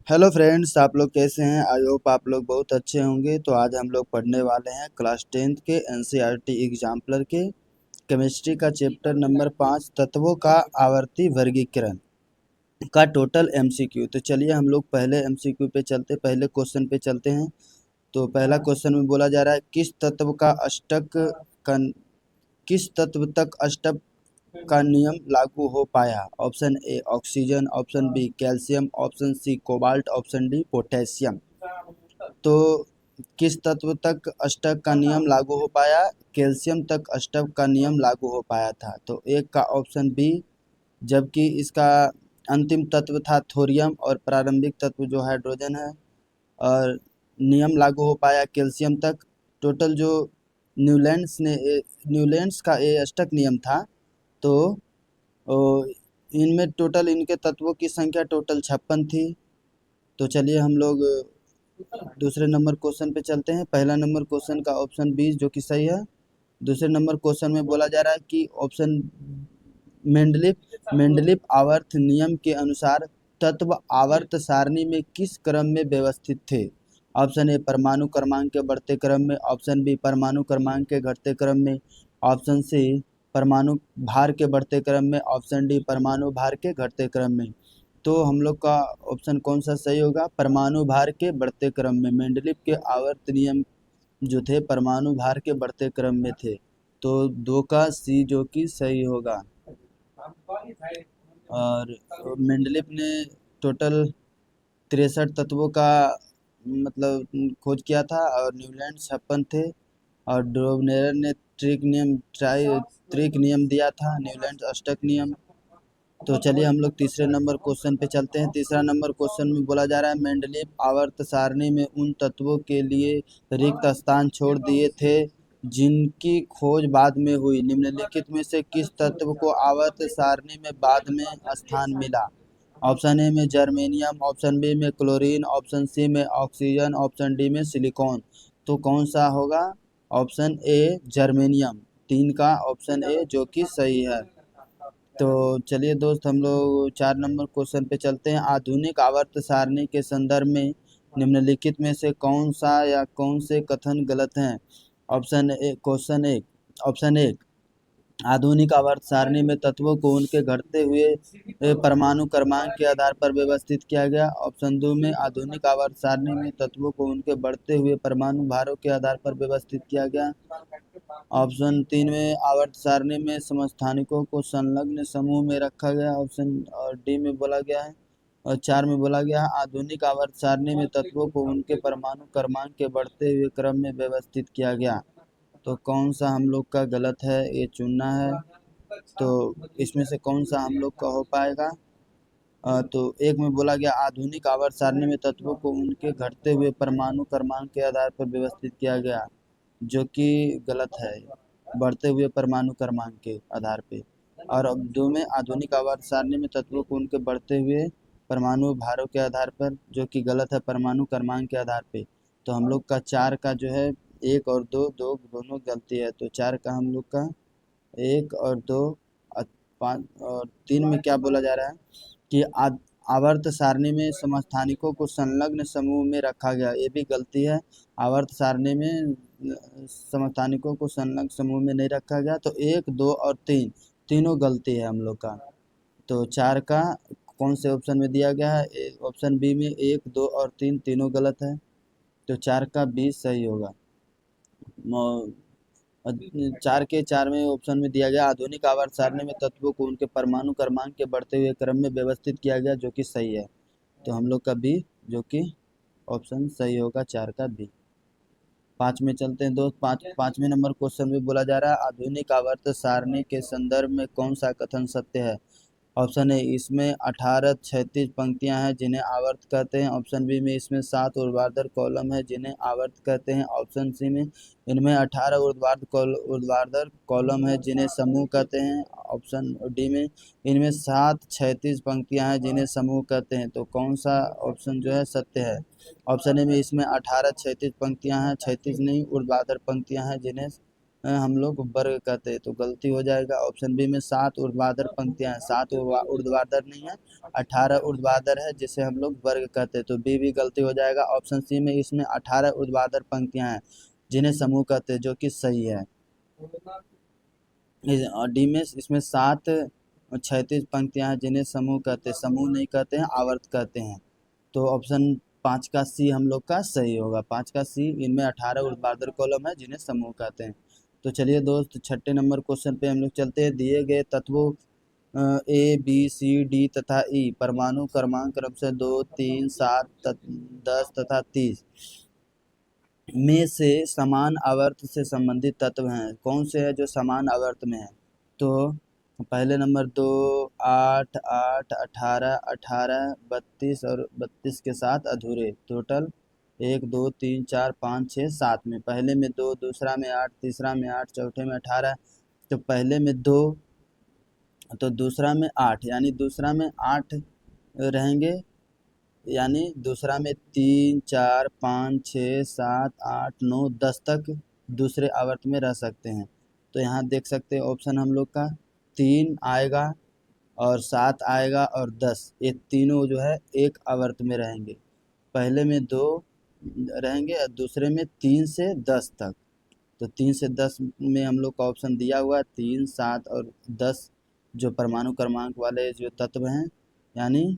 Hello friends, आप लोग कैसे हैं? आई होप आप लोग बहुत अच्छे होंगे। तो आज हम लोग पढ़ने वाले हैं क्लास 10th के एनसीईआरटी एग्जाम्पलर के केमिस्ट्री का चैप्टर नंबर 5 तत्वों का आवर्ती वर्गीकरण का टोटल एमसीक्यू। तो चलिए हम लोग पहले एमसीक्यू पे चलते, पहले क्वेश्चन पे चलते हैं। तो पहला क्वेश्चन में बोला जा रहा है का किस तत्व तक अष्टक का नियम लागू हो पाया? Option A oxygen, option B calcium, option C cobalt, option D potassium. तो किस तत्व तक अष्टक का नियम लागू हो पाया? कैल्शियम तक अष्टक का नियम लागू हो पाया था। तो एक का ऑप्शन बी, जबकि इसका अंतिम तत्व था थोरियम और प्रारंभिक तत्व जो हाइड्रोजन है। और नियम लागू हो पाया कैल्शियम तक। टोटल जो न्यूलैंड्स का ए अष्टक नियम था। तो इनमें टोटल इनके तत्वों की संख्या टोटल 56 थी। तो चलिए हम लोग दूसरे नंबर क्वेश्चन पे चलते हैं। पहला नंबर क्वेश्चन का ऑप्शन बी जो कि सही है। दूसरे नंबर क्वेश्चन में बोला जा रहा है कि ऑप्शन मेंडलीफ आवर्त नियम के अनुसार तत्व आवर्त सारणी में किस क्रम में व्यवस्थित थे? ऑप्शन ए परमाणु क्रमांक के बढ़ते क्रम में, ऑप्शन बी परमाणु क्रमांक के घटते क्रम में, ऑप्शन सी परमाणु भार के बढ़ते क्रम में, ऑप्शन डी परमाणु भार के घटते क्रम में। तो हम लोग का ऑप्शन कौन सा सही होगा? परमाणु भार के बढ़ते क्रम में। मेंडलीफ के आवर्त नियम जो थे परमाणु भार के बढ़ते क्रम में थे। तो दो का सी जो कि सही होगा। और मेंडलीफ ने टोटल 63 तत्वों का मतलब खोज किया था और न्यूलैंड 56 थे। और ड्रोबनेर ने त्रिक नियम दिया था, न्यूलैंड अष्टक नियम। तो चलिए हम लोग तीसरे नंबर क्वेश्चन पे चलते हैं। तीसरा नंबर क्वेश्चन में बोला जा रहा है मेंडलीफ आवर्त सारणी में उन तत्वों के लिए रिक्त स्थान छोड़ दिए थे जिनकी खोज बाद में हुई। निम्नलिखित में से किस तत्व को आवर्त सारणी में बाद में स्थान मिला? ऑप्शन ए में जर्मेनियम, ऑप्शन बी में क्लोरीन, ऑप्शन सी में ऑक्सीजन, ऑप्शन डी में सिलिकॉन। तो कौन सा होगा? ऑप्शन ए जर्मेनियम, 3 का ऑप्शन ए जो कि सही है। तो चलिए दोस्त हम लोग 4 नंबर क्वेश्चन पे चलते हैं। आधुनिक आवर्त सारणी के संदर्भ में निम्नलिखित में से कौन सा या कौन से कथन गलत हैं? ऑप्शन एक, आधुनिक आवर्त सारणी में तत्वों को उनके घटते हुए परमाणु क्रमांक के आधार पर व्यवस्थित किया गया। ऑप्शन दो में आधुनिक आवर्त सारणी में तत्वों को उनके बढ़ते हुए परमाणु भारों के आधार पर व्यवस्थित किया गया। ऑप्शन 3 में आवर्त सारणी में समस्थानिकों को संलग्न समूह में रखा गया। ऑप्शन और डी में बोला गया है और 4 में बोला गया है आधुनिक आवर्त सारणी में तत्वों को उनके परमाणु क्रमांक के बढ़ते हुए क्रम में व्यवस्थित किया गया। तो कौन सा हम लोग का गलत है ये चुनना है। तो इसमें से कौन सा हम लोग का हो पाएगा? तो एक में बोला गया आधुनिक आवर्त सारणी में तत्वों को उनके घटते हुए परमाणु क्रमांक के आधार पर व्यवस्थित किया गया, जो कि गलत है, बढ़ते हुए परमाणु क्रमांक के आधार पे। और अब दो में आधुनिक आवर्त सारणी में तत्वों को उनके बढ़ते हुए परमाणु भारों के आधार पर, जो कि गलत है, परमाणु क्रमांक के आधार पे। तो हम लोग का 4 का जो है 1 और 2 दोनों गलती है। तो 4 का हम लोग का 1 और 2 और 5 और 3 में क्या बोला जा रहा है कि आवर्त सारणी में समस्थानिकों को संलग्न समूह में रखा गया, ये भी गलती है। आवर्त सारणी में समस्थानिकों को संलग्न समूह में नहीं रखा गया। तो 1, 2 और 3 तीनों गलती है हम लोग का। तो 4 का कौन से ऑप्शन में दिया गया है? ऑप्शन बी में 1, 2 और 3 तीनों गलत है। तो 4 का बी सही होगा। 4 के 4वें ऑप्शन में दिया गया आधुनिक आवर्त सारणी में तत्वों को उनके परमाणु क्रमांक के बढ़ते हुए क्रम में व्यवस्थित किया गया, जो कि सही है। तो हम लोग का बी जो कि ऑप्शन सही होगा, 4 का बी। 5 में चलते हैं दोस्त। 5वें नंबर क्वेश्चन में बोला जा रहा है आधुनिक आवर्त सारणी के संदर्भ में कौन सा कथन सत्य है? ऑप्शन ए इसमें 18 क्षैतिज पंक्तियां हैं जिन्हें आवर्त कहते हैं। ऑप्शन बी में इसमें 7 ऊर्ध्वाधर कॉलम है जिन्हें आवर्त कहते हैं। ऑप्शन सी में इनमें 18 ऊर्ध्वाधर कॉलम है जिन्हें समूह कहते हैं। ऑप्शन डी में इनमें 7 क्षैतिज पंक्तियां हैं जिन्हें समूह कहते हैं। तो कौन सा ऑप्शन जो है सत्य है? ऑप्शन ए में इसमें 18 क्षैतिज पंक्तियां हैं, क्षैतिज नहीं ऊर्ध्वाधर पंक्तियां हैं जिन्हें हम लोग वर्ग कहते हैं, तो गलती हो जाएगा। ऑप्शन बी में 7 ऊर्ध्वाधर पंक्तियां हैं, 7 ऊर्ध्वाधर नहीं है, 18 ऊर्ध्वाधर है, जिसे हम लोग वर्ग कहते हैं, तो बी भी गलती हो जाएगा। ऑप्शन सी में इसमें 18 ऊर्ध्वाधर पंक्तियां हैं, जिन्हें समूह कहते हैं, जो कि सही है। और डी में इसमें 7 क्षैतिज पंक्तियां हैं, जिन्हें समूह कहते हैं, समूह नहीं कहते हैं, आवर्त कहते हैं। तो ऑप्शन 5 का सी हम लोग का सही होगा। 5 का सी, इनमें 18 ऊर्ध्वाधर कॉलम है, जिन्हें समूह कहते हैं। तो चलिए दोस्त, छठे नंबर क्वेश्चन पे हम लोग चलते हैं। दिए गए तत्वों ए बी सी डी तथा ई परमाणु क्रमांक क्रमशः 2 3 7 10 तथा 30 में से समान आवर्त से संबंधित तत्व हैं। कौन से है जो समान आवर्त में है? तो पहले नंबर 2 8 8 18 18 32 और 32 के साथ अधूरे, टोटल 1 2 3 4 5 6 7 में। पहले में 2, दूसरा में 8, तीसरा में 8, चौथे में 18। तो पहले में 2 तो दूसरा में 8, यानी दूसरा में 8 रहेंगे, यानी दूसरा में 3 4 5 6 7 8 9 10 तक दूसरे आवर्त में रह सकते हैं। तो यहाँ देख सकते हैं ऑप्शन हम लोग का 3 आएगा और 7 आएगा और 10, ये तीनों जो है एक आवर्त में रहेंगे। पहले में 2 रहेंगे और दूसरे में 3 से 10 तक। तो 3 से 10 में हम लोग का ऑप्शन दिया हुआ है 3 7 और 10, जो परमाणु क्रमांक वाले जो तत्व हैं, यानी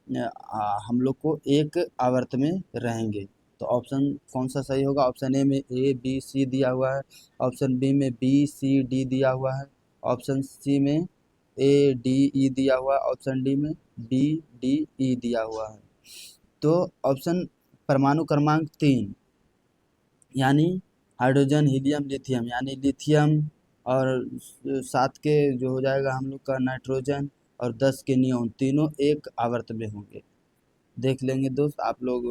हम लोग को एक आवर्त में रहेंगे। तो ऑप्शन कौन सा सही होगा? ऑप्शन ए में ए बी सी दिया हुआ है, ऑप्शन बी में बी सी डी दिया हुआ है, ऑप्शन सी में ए डी ई दिया हुआ है, ऑप्शन डी में बी डी ई दिया हुआ है। तो ऑप्शन परमाणु क्रमांक 3, यानी हाइड्रोजन हीलियम लिथियम, यानी लिथियम और 7 के जो हो जाएगा हम लोग का नाइट्रोजन और 10 के नियोन, तीनों एक आवर्त में होंगे। देख लेंगे दोस्त आप लोग,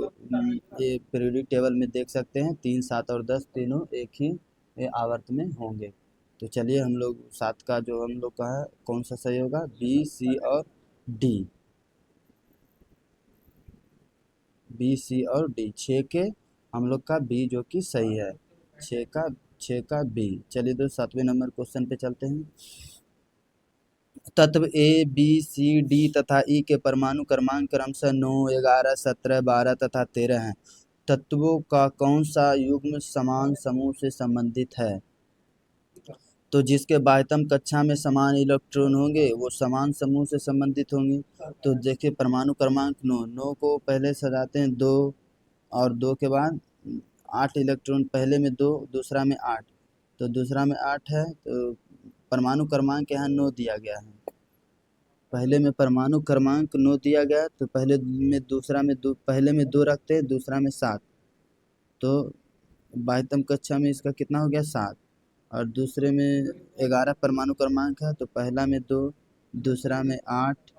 ये पीरियोडिक टेबल में देख सकते हैं 3 7 और 10 तीनों एक ही आवर्त में होंगे। तो चलिए हम लोग 7 का जो हम लोग का है कौन सा सही होगा? बी सी और डी, बी सी और डी, 6 के हम लोग का बी जो कि सही है, 6 का बी। चलिए दोस्त 7वें नंबर क्वेश्चन पे चलते हैं। तत्व ए बी सी डी तथा ई के परमाणु क्रमांक क्रमशः 9 11 17 12 तथा 13 हैं। तत्वों का कौन सा युग्म समान समूह से संबंधित है? तो जिसके बाह्यतम कक्षा में समान इलेक्ट्रॉन होंगे वो समान समूह से संबंधित होंगे। तो देखिए परमाणु क्रमांक 9, 9 को पहले सजाते हैं 2 और 2 के बाद 8 इलेक्ट्रॉन, पहले में 2 दूसरा में 8, तो दूसरा में 8 है, तो परमाणु क्रमांक यहाँ 9 दिया गया है। पहले में परमाणु क्रमांक 9 दिया गया, तो पहले में दूसरा में 2, पहले में 2 रखते हैं, दूसरा में 7, तो बाह्यतम कक्षा में इसका कितना हो गया? 7। और दूसरे में 11 परमाणु क्रमांक है, तो पहला में 2, दूसरा में 8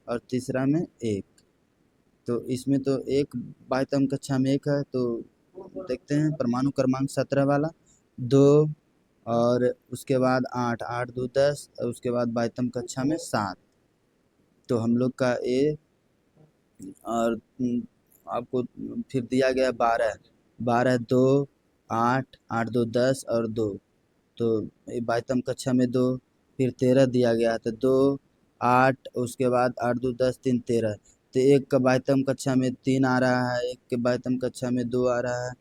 और तीसरा में 1। तो इसमें तो एक बाह्यतम कक्षा में 1 है, तो देखते हैं परमाणु क्रमांक 17 वाला 2 और उसके बाद 8, 8 2 10 और उसके बाद बाह्यतम कक्षा में 7। तो हम लोग का ए और आपको फिर दिया गया 12, 12 2 8 8 2 10 और 2, तो बाह्यतम कक्षा में 2, फिर 13 दिया गया तो 2 8 उसके बाद 8 2 10 3 13, तो एक का बाह्यतम कक्षा में 3 आ रहा है, एक के बाह्यतम कक्षा में 2 आ रहा है।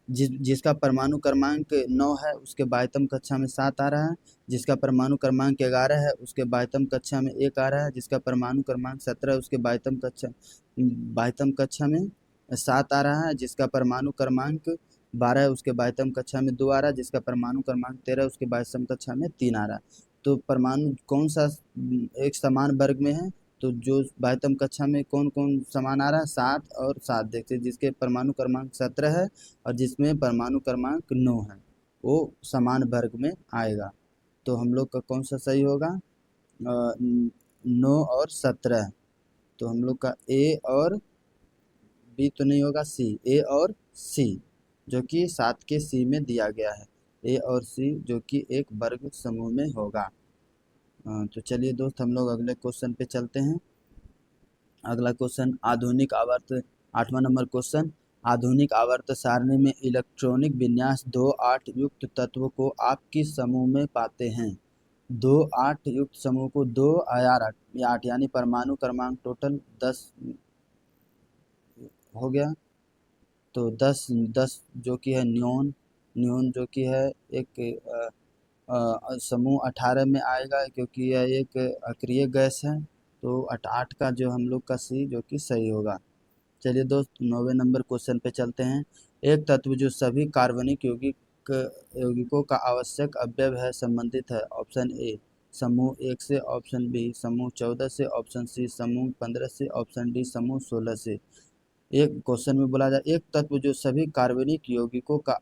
जिसका परमाणु क्रमांक 9 है उसके बाह्यतम कक्षा में 7 आ रहा है, जिसका परमाणु क्रमांक 11 है उसके बाह्यतम कक्षा में 1 आ रहा है, जिसका परमाणु क्रमांक 17 है उसके बाह्यतम कक्षा में 7 आ रहा है, जिसका परमाणु क्रमांक 12 है उसके बाह्यतम कक्षा में 2 आ रहा है, जिसका परमाणु क्रमांक 13 है उसके बाह्यतम कक्षा में 3 आ रहा है। तो परमाणु कौन सा एक समान वर्ग में है? तो जो बाह्यतम कक्षा में कौन कौन समान आ रहा है? 7 और 7, देखते जिसके परमाणु क्रमांक 17 है और जिसमें परमाणु क्रमांक 9 है वो समान वर्ग में आएगा। तो हम लोग का कौन सा सही होगा? 9 और 17। तो हम लोग का ए और बी तो नहीं होगा, सी, ए और सी, जो कि 7 के सी में दिया गया है, ए और सी जो कि एक वर्ग समूह में होगा। तो चलिए दोस्त हम लोग अगले क्वेश्चन पे चलते हैं। अगला क्वेश्चन आधुनिक आवर्त, 8वां नंबर क्वेश्चन, आधुनिक आवर्त सारणी में इलेक्ट्रॉनिक विन्यास 2 8 युक्त तत्व को आप किस समूह में पाते हैं? 2 8 युक्त समूह को 2 और 8 यानी परमाणु क्रमांक टोटल 10 हो गया। तो 10 10 जो कि है नियोन, नियोन जो कि है एक समूह 18 में आएगा क्योंकि यह एक अक्रिय गैस है। तो 8 का जो हम लोग का सी जो कि सही होगा। चलिए दोस्त 9वें नंबर क्वेश्चन पे चलते हैं। एक तत्व जो सभी कार्बनिक यौगिकों का आवश्यक अवयव है संबंधित है। ऑप्शन ए समूह 1 से, ऑप्शन बी समूह 14 से, ऑप्शन सी समूह 15 से, ऑप्शन डी समूह 16 से। एक क्वेश्चन में बोला जाए एक तत्व जो सभी कार्बनिक यौगिकों का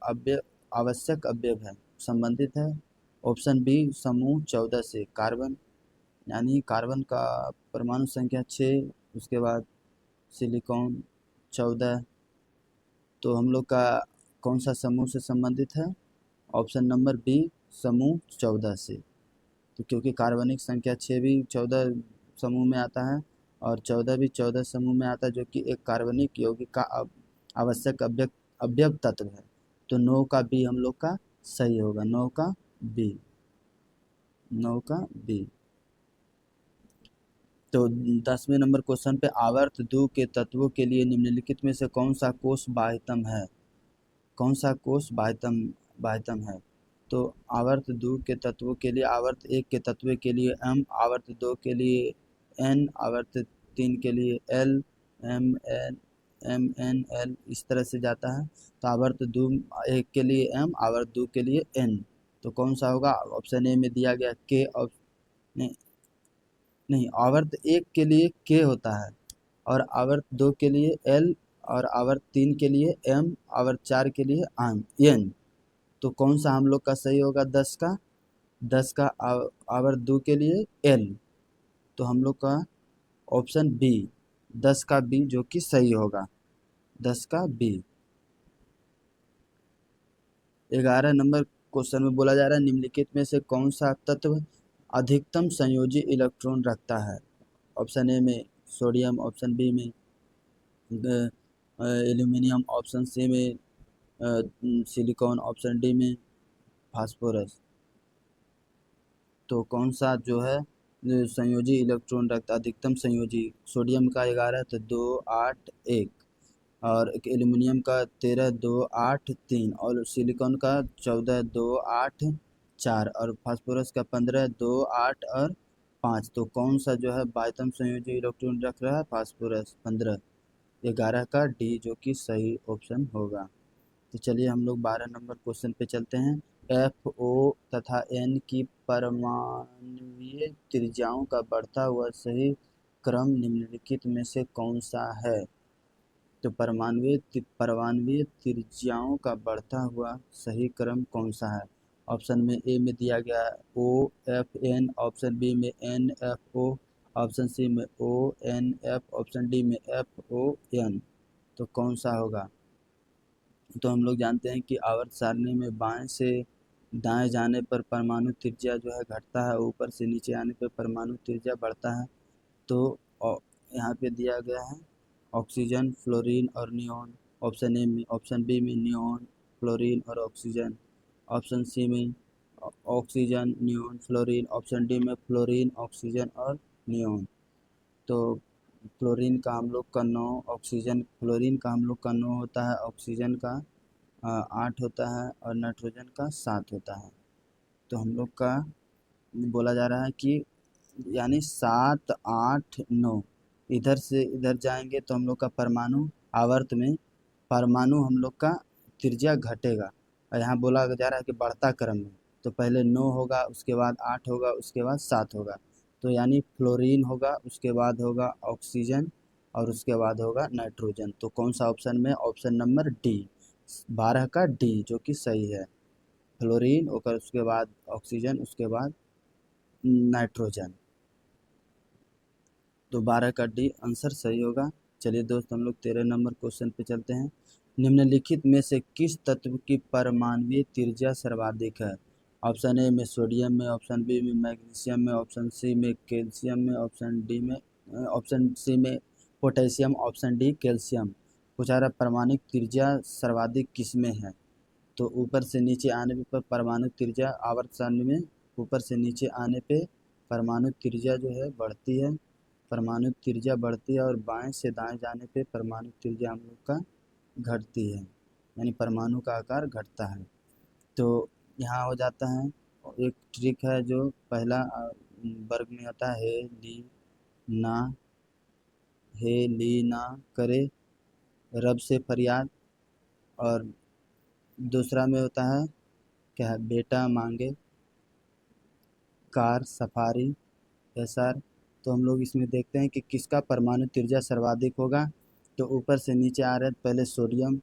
आवश्यक अवयव है संबंधित है। ऑप्शन बी समूह 14 से, कार्बन यानी कार्बन का परमाणु संख्या 6, उसके बाद सिलिकॉन 14। तो हम लोग का कौन सा समूह से संबंधित है? ऑप्शन नंबर बी समूह 14 से। तो क्योंकि कार्बनिक संख्या 6 भी 14 समूह में आता है और 14 भी 14 समूह में आता है, जो कि एक कार्बनिक यौगिक का आवश्यक अवयव तत्व है। तो 9 का बी हम लोग का सही होगा। 9 का बी, 9 का बी। तो 10वें नंबर क्वेश्चन पे आवर्त दो के तत्वों के लिए निम्नलिखित में से कौन सा कोष बाह्यतम है? कौन सा कोष बाह्यतम बाह्यतम है? तो आवर्त दो के तत्वों के लिए आवर्त 1 के तत्व के लिए m, आवर्त 2 के लिए n, आवर्त 3 के लिए l, m n m n l इस तरह से जाता है। तो आवर्त 2 1 के लिए m, आवर्त 2 के लिए n। तो कौन सा होगा? ऑप्शन ए में दिया गया k, नहीं नहीं, आवर्त 1 के लिए k होता है और आवर्त 2 के लिए l और आवर्त 3 के लिए m, आवर्त 4 के लिए n। तो कौन सा हम लोग का सही होगा? 10 का आवर्त 2 के लिए l। तो हम लोग का ऑप्शन बी 10 का बी जो कि सही होगा। 10 का बी। 11 नंबर क्वेश्चन में बोला जा रहा है निम्नलिखित में से कौन सा तत्व अधिकतम संयोजी इलेक्ट्रॉन रखता है? ऑप्शन ए में सोडियम, ऑप्शन बी में एल्यूमिनियम, ऑप्शन सी में सिलिकॉन, ऑप्शन डी में फास्फोरस। तो कौन सा जो है संयोजी इलेक्ट्रॉन रखता अधिकतम संयोजी? सोडियम का 11 तो 2 8 1 और एल्यूमिनियम का 13 2 8 3 और सिलिकॉन का 14 2 8 4 और फास्फोरस का 15 2 8 और 5। तो कौन सा जो है बाह्यतम संयोजी इलेक्ट्रॉन रख रहा है? फास्फोरस 15। 11 का डी जो कि सही ऑप्शन होगा। तो चलिए हम लोग 12 नंबर क्वेश्चन पे चलते हैं। एफ ओ तथा एन की परमाणुीय त्रिज्याओं का बढ़ता हुआ सही क्रम निम्नलिखित में से कौन सा है? तो परमाणुीय त्रिज्याओं का बढ़ता हुआ सही क्रम कौन सा है? ऑप्शन में ए में दिया गया है O F N, option B में N F O, option C में O N F, option D में एफ ओ एन। तो कौन सा होगा? तो हम लोग जानते हैं कि आवर्त सारणी में बाएं से दाएं जाने पर परमाणु त्रिज्या जो है घटता है, ऊपर से नीचे आने पर परमाणु त्रिज्या बढ़ता है। तो यहाँ पे दिया गया है ऑक्सीजन, फ्लोरीन और नियोन। ऑप्शन ए में, ऑप्शन बी में नियोन, फ्लोरीन और ऑक्सीजन, ऑप्शन सी में oxygen, neon, fluorine, option D में फ्लोरीन, ऑक्सीजन और नियोन। तो फ्लोरीन का हम लोग का 9, ऑक्सीजन फ्लोरीन का हम लोग का 9 होता है, ऑक्सीजन का 8 होता है और नाइट्रोजन का 7 होता है। तो हम लोग का बोला जा रहा है कि यानी 7 8 9 इधर से इधर जाएंगे तो हम लोग का परमाणु आवर्त में परमाणु हम लोग का त्रिज्या घटेगा। और यहाँ बोला जा रहा है कि बढ़ता क्रम में, तो पहले 9 होगा, उसके बाद 8 होगा, उसके बाद 7 होगा। तो यानी फ्लोरीन होगा, उसके बाद होगा ऑक्सीजन और उसके बाद होगा नाइट्रोजन। तो कौन सा ऑप्शन में? ऑप्शन नंबर डी 12 का डी जो कि सही है। फ्लोरीन और उसके बाद ऑक्सीजन, उसके बाद नाइट्रोजन। तो 12 का डी आंसर सही होगा। चलिए दोस्त हम लोग 13 नंबर क्वेश्चन पे चलते हैं। निम्नलिखित में से किस तत्व की परमाणुीय त्रिज्या सर्वाधिक है? ऑप्शन ए में सोडियम में, ऑप्शन बी में मैग्नीशियम में, ऑप्शन सी में कैल्शियम में, ऑप्शन सी में पोटेशियम, ऑप्शन डी कैल्शियम। पूछा रहा परमाणु त्रिज्या सर्वाधिक किसमें है। तो ऊपर से नीचे आने पे परमाणु त्रिज्या आवर्त सारणी में ऊपर से नीचे आने पे परमाणु त्रिज्या जो है बढ़ती है, परमाणु त्रिज्या बढ़ती है, और बाएं से दाएं जाने पे परमाणु त्रिज्या हम लोग का घटती है, यानी परमाणु का आकार घटता है। तो यहाँ हो जाता है। एक ट्रिक है जो पहला वर्ग में आता है, ना ली ना करे रब से फरियाद, और दूसरा में होता है क्या है, बेटा मांगे कार सफारी एसआर। तो हम लोग इसमें देखते हैं कि किसका परमाणु त्रिज्या सर्वाधिक होगा। तो ऊपर से नीचे आ रहे हैं, पहले सोडियम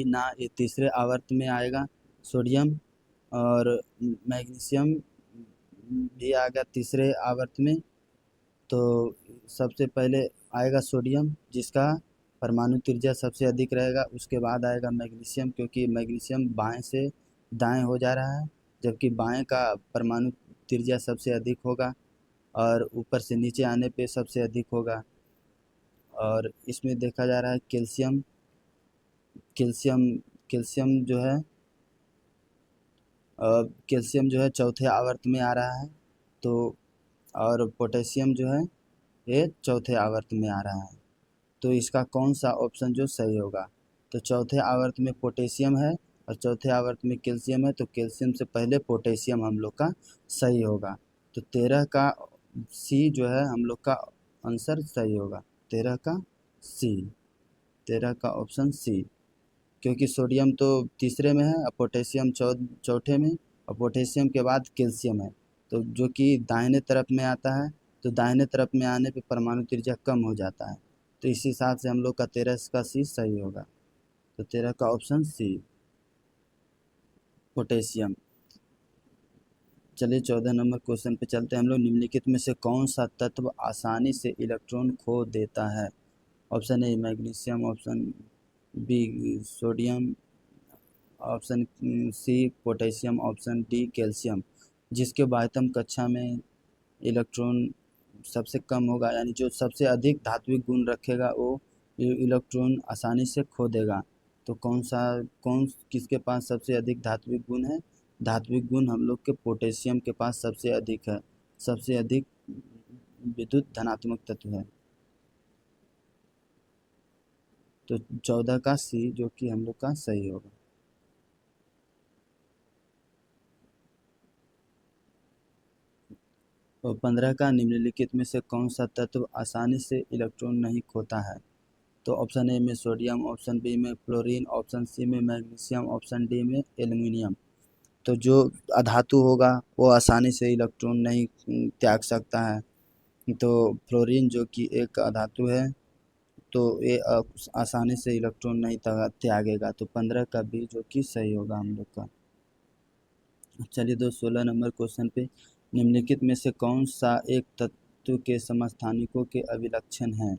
ना, ये तीसरे आवर्त में आएगा सोडियम, और मैग्नीशियम भी आ गया तीसरे आवर्त में। तो सबसे पहले आएगा सोडियम जिसका परमाणु त्रिज्या सबसे अधिक रहेगा, उसके बाद आएगा मैग्नीशियम, क्योंकि मैग्नीशियम बाएं से दाएं हो जा रहा है, जबकि बाएं का परमाणु त्रिज्या सबसे अधिक होगा, और ऊपर से नीचे आने पे सबसे अधिक होगा। और इसमें देखा जा रहा है कैल्शियम, कैल्शियम कैल्शियम जो है कैल्शियम जो है चौथे आवर्त में आ रहा है। तो और पोटेशियम जो है ये चौथे आवर्त में आ रहा है। तो इसका कौन सा ऑप्शन जो सही होगा। तो चौथे आवर्त में पोटेशियम है और चौथे आवर्त में कैल्शियम है, तो कैल्शियम से पहले पोटेशियम हम लोग का सही होगा। तो 13 का सी जो है हम लोग का आंसर सही होगा, 13 का सी, 13 का ऑप्शन सी, क्योंकि सोडियम तो तीसरे में है और पोटेशियम चौथे में, और पोटेशियम के बाद कैल्शियम है, तो जो कि दाहिने तरफ में आता है। तो दाहिने तरफ में आने पे परमाणु त्रिज्या कम हो जाता है, तो इस हिसाब से हम लोग का 13 का सी सही होगा। तो 13 का ऑप्शन सी पोटेशियम। चलिए 14 नंबर क्वेश्चन पे चलते हैं हम लोग। निम्नलिखित में से कौन सा तत्व आसानी से इलेक्ट्रॉन खो देता है। Option A magnesium, option B sodium, option C potassium, option D calcium. जिसके बाह्यतम कक्षा में इलेक्ट्रॉन सबसे कम होगा, यानी जो सबसे अधिक धात्विक गुण रखेगा वो इलेक्ट्रॉन आसानी से खो देगा। तो कौन किसके पास सबसे अधिक धात्विक गुण है। धात्विक गुण हम लोग के पोटेशियम के पास सबसे अधिक है, सबसे अधिक विद्युत धनात्मक तत्व है। तो 14 का सी जो कि हम लोग का सही होगा। और 15 का निम्नलिखित में से कौन सा तत्व आसानी से इलेक्ट्रॉन नहीं खोता है। तो ऑप्शन ए में सोडियम, ऑप्शन बी में क्लोरीन, ऑप्शन सी में मैग्नीशियम, ऑप्शन डी में एल्युमिनियम। तो जो अधातु होगा वो आसानी से इलेक्ट्रॉन नहीं त्याग सकता है। तो फ्लोरीन जो कि एक अधातु है, तो ये आसानी से इलेक्ट्रॉन नहीं त्यागेगा। तो 15 का बी जो कि सही होगा हम लोग का। चलिए 16 नंबर क्वेश्चन पे। निम्नलिखित में से कौन सा एक तत्व के समस्थानिकों के अभिलक्षण है।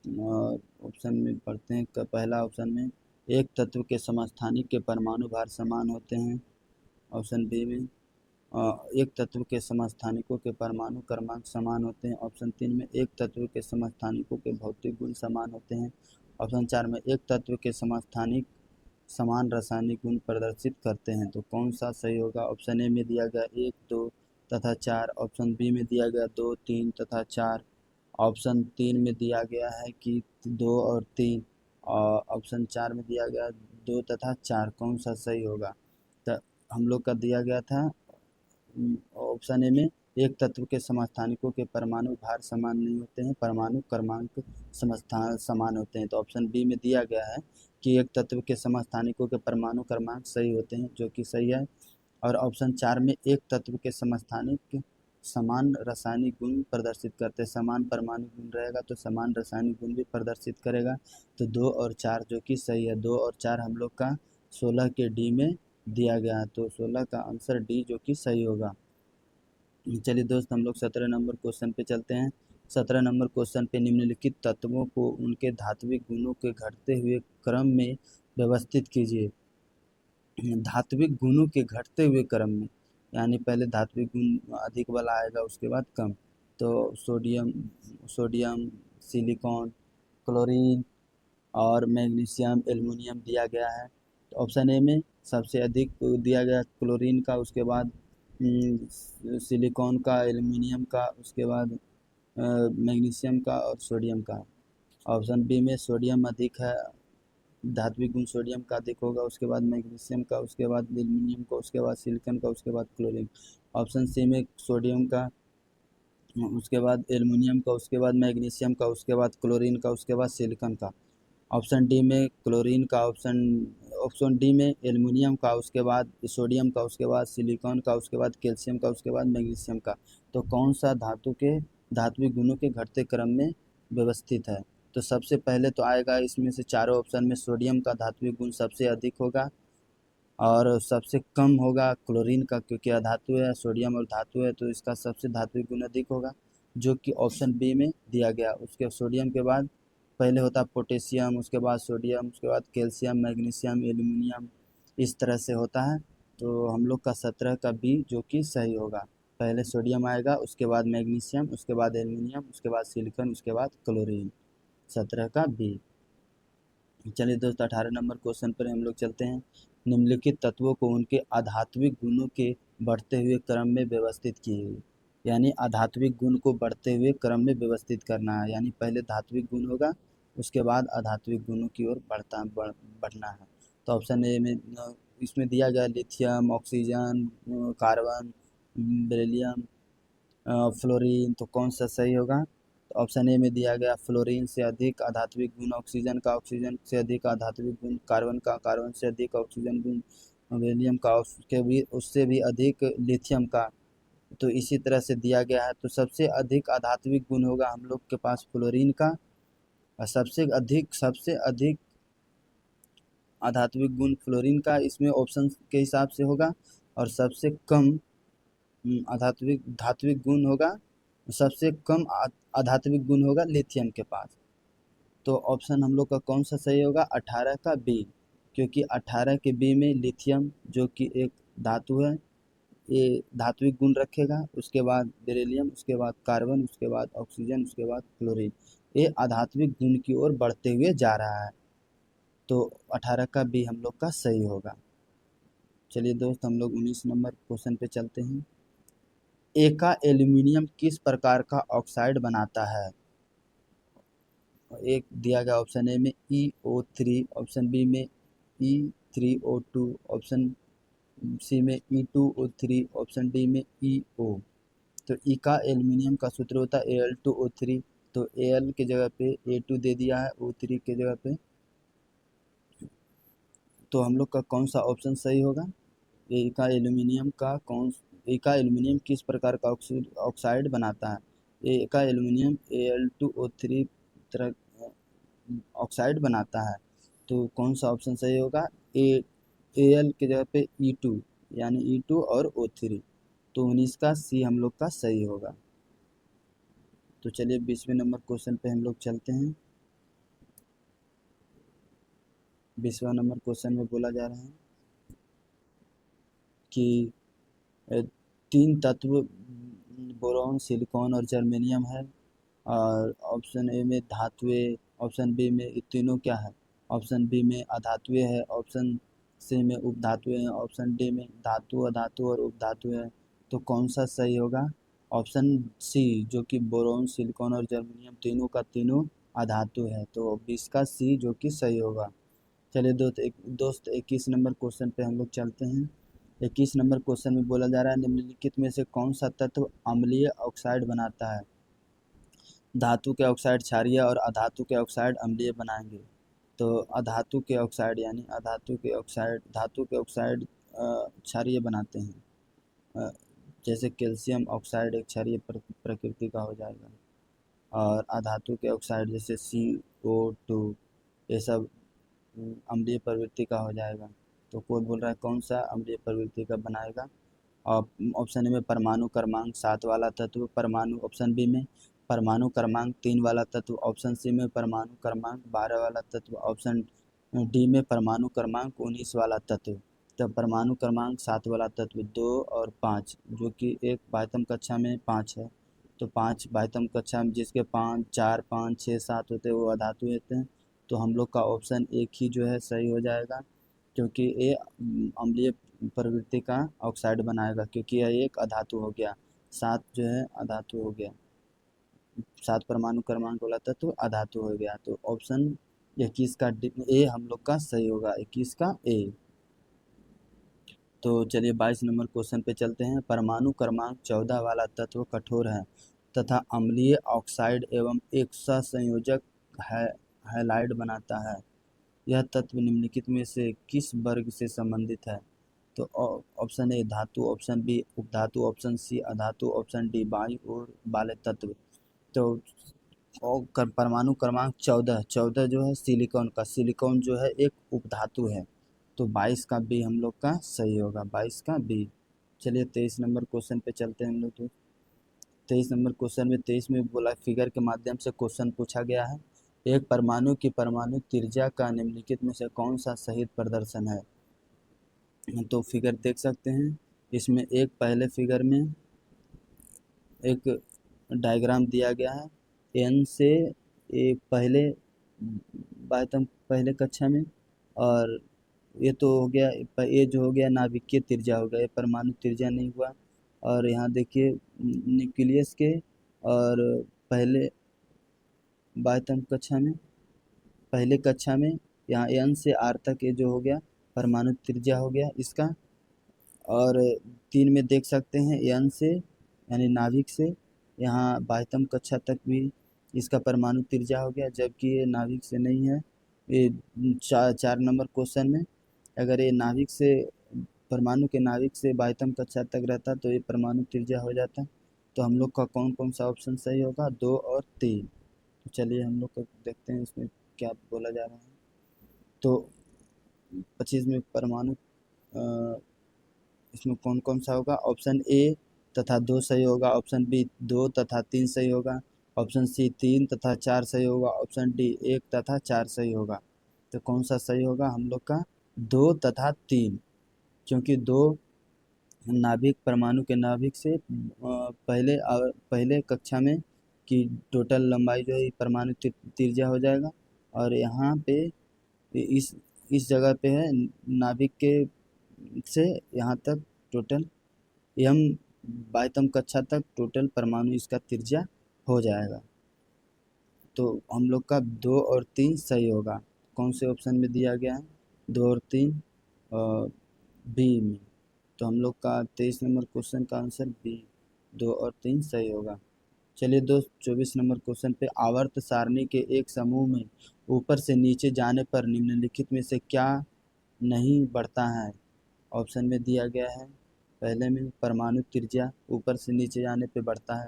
और ऑप्शन में पढ़ते हैं। पहला ऑप्शन में एक तत्व के समस्थानिक के परमाणु भार समान होते हैं। ऑप्शन बी में एक तत्व के समस्थानिकों के परमाणु क्रमांक समान होते हैं। ऑप्शन 3 में एक तत्व के समस्थानिकों के भौतिक गुण समान होते हैं। ऑप्शन 4 में एक तत्व के समस्थानिक समान रासायनिक गुण प्रदर्शित करते हैं। तो कौन सा सही होगा। ऑप्शन ए में दिया गया 1, 2 तथा 4, ऑप्शन बी में दिया गया 2, 3 तथा 4, ऑप्शन 3 में दिया गया है कि 2 और 3, और ऑप्शन 4 में दिया गया 2 तथा 4। कौन सा सही होगा। तो हम लोग का दिया गया था ऑप्शन ए में एक तत्व के समस्थानिकों के परमाणु भार समान नहीं होते हैं, परमाणु क्रमांक समस्थान समान होते हैं। तो ऑप्शन बी में दिया गया है कि एक तत्व के समस्थानिकों के परमाणु क्रमांक सही होते हैं, जो कि सही है। और ऑप्शन 4 में एक तत्व के समस्थानिक समान रासायनिक गुण प्रदर्शित करते हैं, समान परमाणु गुण रहेगा तो समान रासायनिक गुण भी प्रदर्शित करेगा। तो 2 और 4 जो कि सही है। 2 और 4 हम लोग का 16 के डी में दिया गया है, तो 16 का आंसर डी जो कि सही होगा। चलिए दोस्त हम लोग 17 नंबर क्वेश्चन पे चलते हैं। 17 नंबर क्वेश्चन पे निम्नलिखित तत्वों को उनके धात्विक गुणों के घटते हुए क्रम में व्यवस्थित कीजिए। धात्विक गुणों के घटते हुए क्रम में, यानी पहले धात्विक गुण अधिक वाला आएगा उसके बाद कम। तो सोडियम, सिलिकॉन, क्लोरीन और मैग्नीशियम, एल्युमिनियम दिया गया है। तो ऑप्शन ए में सबसे अधिक दिया गया क्लोरीन का, उसके बाद सिलिकॉन का, एल्युमिनियम का, उसके बाद मैग्नीशियम का और सोडियम का। ऑप्शन बी में सोडियम अधिक है, धात्विक गुण सोडियम का अधिक होगा, उसके बाद मैग्नीशियम का, उसके बाद एल्युमिनियम का, उसके बाद सिलिकॉन का, उसके बाद क्लोरीन। ऑप्शन सी में सोडियम का, उसके बाद एल्युमिनियम का, उसके बाद मैग्नीशियम का, उसके बाद क्लोरीन का, उसके बाद सिलिकॉन का। ऑप्शन डी में क्लोरीन का, ऑप्शन डी में एल्युमिनियम का, उसके बाद सोडियम का, उसके बाद सिलिकॉन का, उसके बाद कैल्शियम का, उसके बाद मैग्नीशियम का। तो कौन सा धातु के धात्विक गुणों के घटते क्रम में व्यवस्थित है? तो सबसे पहले तो आएगा इसमें से चारों ऑप्शन में सोडियम का धात्विक गुण सबसे अधिक होगा और सबसे कम होगा क्लोरीन का, क्योंकि अधातु है, सोडियम और धातु है, तो इसका सबसे धात्विक गुण अधिक होगा, जो कि ऑप्शन बी में दिया गया। उसके सोडियम के बाद पहले होता है पोटेशियम, उसके बाद सोडियम, उसके बाद कैल्शियम, मैग्नीशियम, एल्युमिनियम, इस तरह से होता है। तो हम लोग का 17 का बी जो कि सही होगा। पहले सोडियम आएगा, उसके बाद मैग्नीशियम, उसके बाद एल्युमिनियम, उसके बाद सिलिकॉन, उसके बाद क्लोरीन। 17 का बी। चलिए दोस्त 18 नंबर क्वेश्चन पर हम लोग चलते हैं। निम्नलिखित तत्वों को उनके आधात्विक गुणों के बढ़ते हुए क्रम में व्यवस्थित कीजिए। यानी आधात्विक गुण को बढ़ते हुए क्रम में व्यवस्थित करना है, यानी पहले धात्विक गुण होगा, उसके बाद आधात्विक गुणों की ओर बढ़ना है। तो ऑप्शन ए में इसमें दिया गया lithium, oxygen, carbon, beryllium, fluorine, तो कौन सा सही होगा? तो ऑप्शन ए में दिया गया फ्लोरीन से अधिक आधात्विक गुण ऑक्सीजन का, ऑक्सीजन से अधिक आधात्विक गुण कार्बन का, कार्बन से अधिक ऑक्सीजन गुण बेरिलियम का, उससे भी अधिक लिथियम का। तो इसी तरह से दिया गया है। तो सबसे अधिक आधात्विक गुण होगा हम लोग के पास फ्लोरीन का, और सबसे अधिक आधात्विक गुण फ्लोरीन का इसमें ऑप्शन के हिसाब से होगा। और सबसे कम धात्विक गुण होगा, सबसे कम आधात्विक गुण होगा लिथियम के पास। तो ऑप्शन हम लोग का कौन सा सही होगा? 18 का बी, क्योंकि 18 के बी में लिथियम जो कि एक धातु है, ये धात्विक गुण रखेगा, उसके बाद बेरिलियम, उसके बाद कार्बन, उसके बाद ऑक्सीजन, उसके बाद क्लोरीन, ये आधात्विक गुण की ओर बढ़ते हुए जा रहा है। तो 18 का बी हम लोग का सही होगा। चलिए दोस्त हम लोग 19 नंबर क्वेश्चन पे चलते हैं। एका एल्यूमीनियम किस प्रकार का ऑक्साइड बनाता है? एक दिया गया ऑप्शन ए में EO3, ऑप्शन बी में E3O2, ऑप्शन सी में E2O3, ऑप्शन डी में EO। तो ई का एल्यूमिनियम का सूत्र होता है Al2O3, तो Al की जगह पे A2 दे दिया है, O3 की जगह पे। तो हम लोग का कौन सा ऑप्शन सही होगा? एका एल्यूमिनियम का एका एल्यूमिनियम किस प्रकार का ऑक्साइड बनाता है? एका एल्यूमिनियम Al2O3 तरह ऑक्साइड बनाता है। तो कौन सा ऑप्शन सही होगा? ए Al की जगह पे E2, यानी E2 और O3। तो 19 का सी हम लोग का सही होगा। तो चलिए 20वें नंबर क्वेश्चन पे हम लोग चलते हैं। 20वां नंबर क्वेश्चन में बोला जा रहा है कि अ, तीन तत्व बोरॉन, सिलिकॉन और जर्मेनियम है, और ऑप्शन ए में धातुएं, ऑप्शन बी में ये तीनों क्या है? ऑप्शन बी में अधातुएं है, ऑप्शन सी में उपधातुएं हैं, ऑप्शन डी में धातु, अधातु और उपधातु है। तो कौन सा सही होगा? ऑप्शन सी, जो कि बोरॉन, सिलिकॉन और जर्मेनियम तीनों का तीनों अधातु है। तो 20 का सी जो कि सही होगा। चलिए दोस्त 21 नंबर क्वेश्चन पे हम लोग चलते हैं। 21 नंबर क्वेश्चन में बोला जा रहा है निम्नलिखित में से कौन सा तत्व अम्लीय ऑक्साइड बनाता है? धातु के ऑक्साइड क्षारीय और अधातु के ऑक्साइड अम्लीय बनाएंगे। तो अधातु के ऑक्साइड यानी धातु के ऑक्साइड क्षारीय बनाते हैं। अ, जैसे कैल्शियम ऑक्साइड एक क्षारीय प्रकृति का हो जाएगा, और अधातु के ऑक्साइड जैसे CO2 ये सब अम्लीय प्रवृत्ति का हो जाएगा। तो कोई बोल रहा है कौन सा अम्लीय प्रवृत्ति का बनाएगा? ऑप्शन ए में परमाणु क्रमांक 7 वाला तत्व, परमाणु, ऑप्शन बी में परमाणु क्रमांक 3 वाला तत्व, ऑप्शन सी में परमाणु क्रमांक 12 वाला तत्व, ऑप्शन डी में परमाणु क्रमांक 19 वाला तत्व। तो परमाणु क्रमांक 7 वाला तत्व 2 और 5, जो कि एक बाह्यतम कक्षा में 5 है, तो 5 बाह्यतम कक्षा में जिसके 5 4 5 6 7 होते हैं वो अधातु होते हैं। तो हम लोग का ऑप्शन एक ही जो है सही हो जाएगा, क्योंकि ये अम्लीय प्रवृत्ति का ऑक्साइड बनाएगा, क्योंकि यह एक अधातु हो गया। 7 जो है अधातु हो गया, 7 परमाणु क्रमांक वाला तत्व अधातु हो गया। तो ऑप्शन 21 का ए हम लोग का सही होगा, 21 का ए। तो चलिए 22 नंबर क्वेश्चन पे चलते हैं। परमाणु क्रमांक 14 वाला तत्व कठोर है तथा अम्लीय ऑक्साइड एवं एक सहसंयोजक हैलाइड बनाता है। यह तत्व निम्नलिखित में से किस वर्ग से संबंधित है? तो ऑप्शन ए धातु, ऑप्शन बी उपधातु, ऑप्शन सी अधातु, ऑप्शन डी वायु और वाले तत्व। तो परमाणु क्रमांक 14 14 जो है सिलिकॉन का, सिलिकॉन जो है एक उपधातु है। तो 22 का बी हम लोग का सही होगा, 22 का बी। चलिए 23 नंबर क्वेश्चन पे चलते हैं हम लोग। तो 23 नंबर क्वेश्चन में 23 में बोला फिगर के माध्यम से क्वेश्चन पूछा गया है। एक परमाणु की परमाणु त्रिज्या का निम्नलिखित में से कौन सा सही प्रदर्शन है? तो फिगर देख सकते हैं, इसमें एक पहले फिगर में एक डायग्राम दिया गया है। एन से एक पहले बातम पहले कक्षा में, और ये तो हो गया, ये जो हो गया नाभिकीय त्रिज्या हो गया, ये परमाणु त्रिज्या नहीं हुआ। और यहाँ देखिए न्यूक्लियस के और पहले बातम कक्षा में, पहले कक्षा में यहाँ एन से आर तक ये जो हो गया परमाणु त्रिज्या हो गया इसका। और 3 में देख सकते हैं एन से यानी नाभिक से यहाँ बाह्यतम कक्षा तक भी इसका परमाणु त्रिज्या हो गया, जबकि ये नाभिक से नहीं है। ये 4 नंबर क्वेश्चन में अगर ये नाभिक से परमाणु के नाभिक से बाह्यतम कक्षा तक रहता तो ये परमाणु त्रिज्या हो जाता। तो हम लोग का कौन कौन सा ऑप्शन सही होगा? 2 और 3। तो चलिए हम लोग को देखते हैं इसमें क्या बोला जा रहा है। तो 25 में परमाणु इसमें कौन कौन सा होगा? ऑप्शन ए तथा 2 सही होगा, ऑप्शन बी 2 तथा 3 सही होगा, ऑप्शन सी 3 तथा 4 सही होगा, ऑप्शन डी 1 तथा 4 सही होगा। तो कौन सा सही होगा हम लोग का? 2 तथा 3, क्योंकि 2 नाभिक परमाणु के नाभिक से पहले कक्षा में की टोटल लंबाई जो है परमाणु त्रिज्या हो जाएगा। और यहाँ पे इस जगह पे है नाभिक के से यहाँ तक टोटल एम बाह्यतम कक्षा तक टोटल परमाणु इसका त्रिज्या हो जाएगा। तो हम लोग का 2 और 3 सही होगा। कौन से ऑप्शन में दिया गया है? 2 और 3 बी में। तो हम लोग का 23 नंबर क्वेश्चन का आंसर बी, 2 और 3 सही होगा। चलिए दोस्त 24 नंबर क्वेश्चन पे आवर्त सारणी के एक समूह में ऊपर से नीचे जाने पर निम्नलिखित में से क्या नहीं बढ़ता है? ऑप्शन में दिया गया है पहले में परमाणु त्रिज्या ऊपर से नीचे जाने पे बढ़ता है,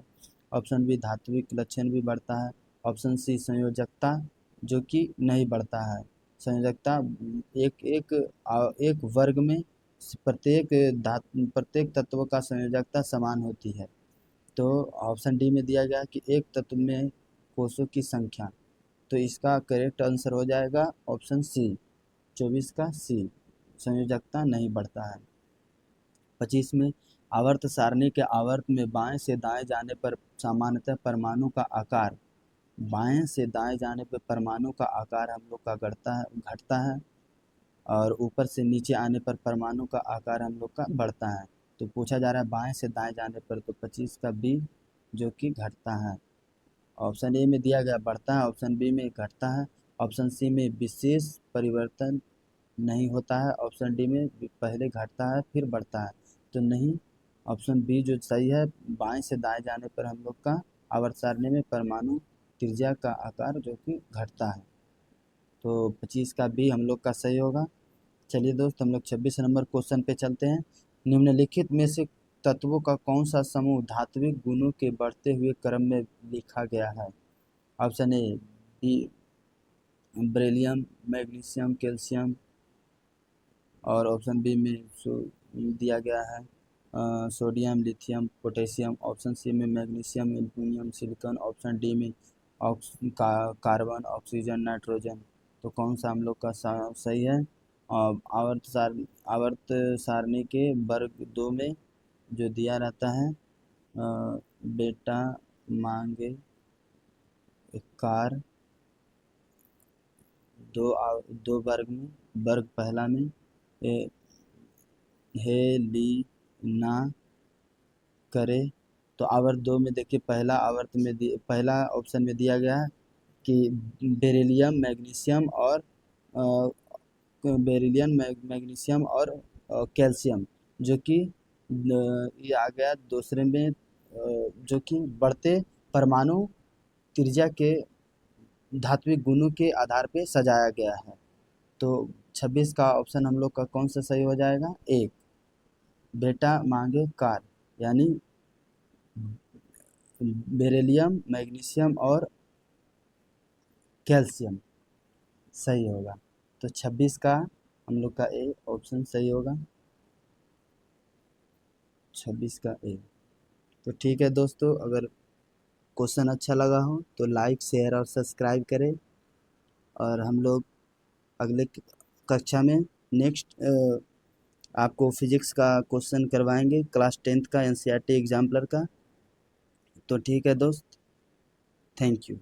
ऑप्शन बी धात्विक लक्षण भी बढ़ता है, ऑप्शन सी संयोजकता जो कि नहीं बढ़ता है। संयोजकता एक वर्ग में प्रत्येक तत्व का संयोजकता समान होती है। तो ऑप्शन डी में दिया गया कि एक तत्व में कोषों की संख्या। तो इसका करेक्ट आंसर हो जाएगा ऑप्शन सी, 24 का सी, संयोजकता नहीं बढ़ता है। 25 में आवर्त सारणी के आवर्त में बाएं से दाएं जाने पर सामान्यतः परमाणु का आकार, बाएं से दाएं जाने पर परमाणु का आकार हम लोग का घटता है और ऊपर से नीचे आने पर परमाणु का आकार हम लोग का बढ़ता है। तो पूछा जा रहा है बाएं से दाएं जाने पर, तो 25 का बी जो कि घटता है। ऑप्शन ए में दिया गया बढ़ता है, ऑप्शन बी में घटता है, ऑप्शन सी में विशेष परिवर्तन नहीं होता है, ऑप्शन डी में पहले घटता है फिर बढ़ता है। तो नहीं, ऑप्शन बी जो सही है, बाएं से दाएं जाने पर हम लोग का आवर्त सारणी में परमाणु त्रिज्या का आकार जो कि घटता है। तो 25 का बी हम लोग का सही होगा। चलिए दोस्त हम लोग 26 नंबर क्वेश्चन पे चलते हैं। निम्नलिखित में से तत्वों का कौन सा समूह धात्विक गुणों के बढ़ते हुए क्रम में लिखा गया है? Option A B beryllium, magnesium, calcium, और ऑप्शन बी में दिया गया है sodium, lithium, potassium, option C में magnesium, aluminium, silicon, option D में कार्बन, ऑक्सीजन, नाइट्रोजन। तो कौन सा हम लोग का सही है? आवर्त सारणी के वर्ग 2 में जो दिया रहता है बेटा मांगे कार दो वर्ग में, वर्ग पहला में ए, हेलिना करे। तो आवर्त दो में देखिए पहला ऑप्शन में दिया गया है कि बेरिलियम मैग्नीशियम और मैग्नीशियम और कैल्शियम, जो कि ये आ गया दूसरे में, जो कि बढ़ते परमाणु त्रिज्या के धात्विक गुणों के आधार पे सजाया गया है। तो 26 का ऑप्शन हम लोग का कौन सा सही हो जाएगा? एक, बेटा मांगे कार, यानी बेरिलियम मैग्नीशियम और कैल्शियम सही होगा। तो 26 का हम लोग का ए ऑप्शन सही होगा, 26 का ए। तो ठीक है दोस्तों, अगर क्वेश्चन अच्छा लगा हो तो लाइक शेयर और सब्सक्राइब करें, और हम लोग अगले कक्षा में नेक्स्ट आपको फिजिक्स का क्वेश्चन करवाएंगे, क्लास 10th का एनसीईआरटी एग्जाम्पलर का। तो ठीक है दोस्त, थैंक यू।